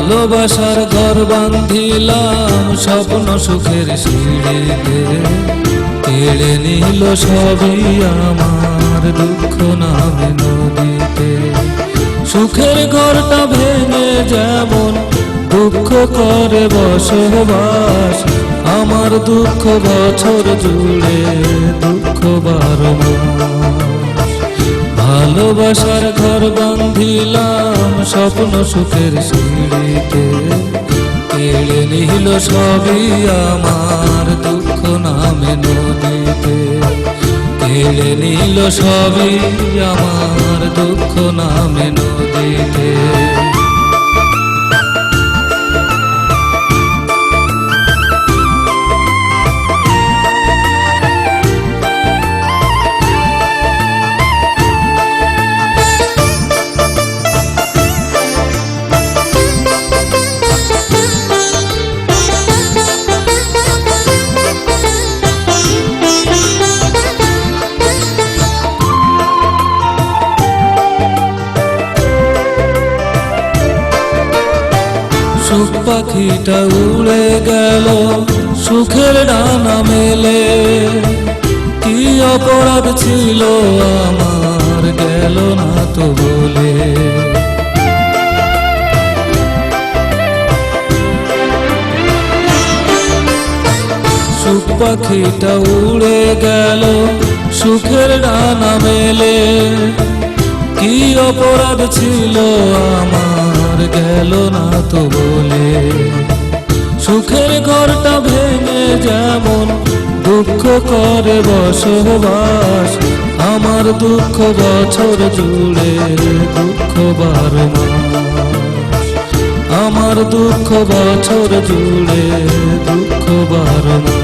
ভালোবাসার ঘর বাঁধিলাম স্বপ্ন সুখের সিঁড়িতে, কেড়ে নিল সবই আমার দুঃখ নামে নদীতে। সুখের ঘরটা ভেঙে যেমন দুঃখ করে বসবাস, আমার দুঃখ বছর জুড়ে দুঃখ 12 মাস। ভালোবাসার ঘর বাঁধিলাম স্বপ্ন সুখের সিঁড়িতে, কেড়ে নিল সবই আমার দুঃখ নামে নদীতে। কেড়ে নিল সবই আমার দুঃখ নামে নদীতে। সুখ পাখিটা উড়ে গেল সুখের ডানা মেলে, কি অপরাধ ছিল আমার গেল না তো বলে। সুখ পাখিটা উড়ে গেল সুখের ডানা মেলে, কি অপরাধ ছিল আমার গেল না তো বলে। সুখের ঘরটা ভেঙে যেমন দুঃখ করে বসবাস, আমার দুঃখ বছর জুড়ে দুঃখ 12 মাস। আমার দুঃখ বছর জুড়ে দুঃখ 12 মাস।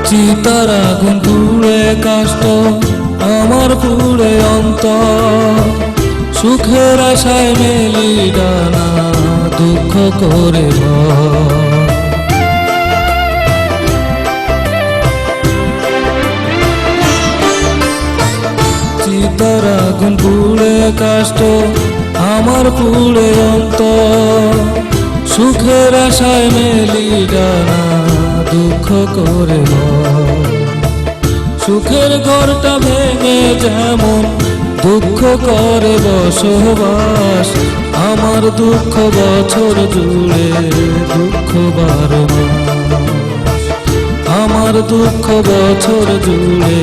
চিতার আগুন পুড়ে কাষ্ট আমার পুড়ে অন্তর, সুখের আশায় মেলি ডানা দুঃখ করে ভর। চিতার আগুন পুড়ে কাষ্ট আমার পুড়ে অন্তর, সুখের আশায় মেলি ডানা দুঃখ করে ভর। সুখের ঘরটা ভেঙে যেমন দুঃখ করে বসবাস, আমার দুঃখ বছর জুড়ে দুঃখ 12 মাস। আমার দুঃখ বছর জুড়ে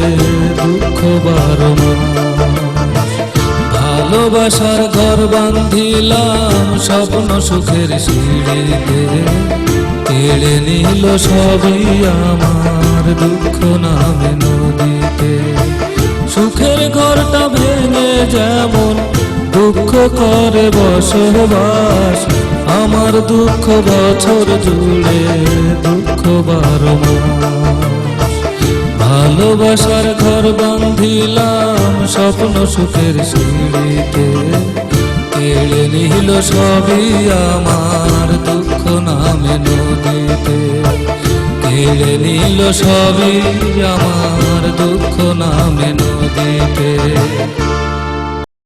দুঃখ 12 মাস। ভালোবাসার ঘর বাঁধিলাম স্বপ্ন সুখের সিঁড়িতে, কেড়ে নিল সবই আমার দুঃখ নামে নদীতে। সুখের ঘরটা ভেঙে যেমন দুঃখ করে বসবাস, আমার দুঃখ বছর জুড়ে দুঃখ 12 মাস। ভালোবাসার ঘর বাঁধিলাম স্বপ্ন সুখের সিঁড়িতে, কেড়ে নিল সবই আমার দুঃখ নামে নদীতে। কেড়ে নিল সবই আমার দুঃখ নামে নদীতে।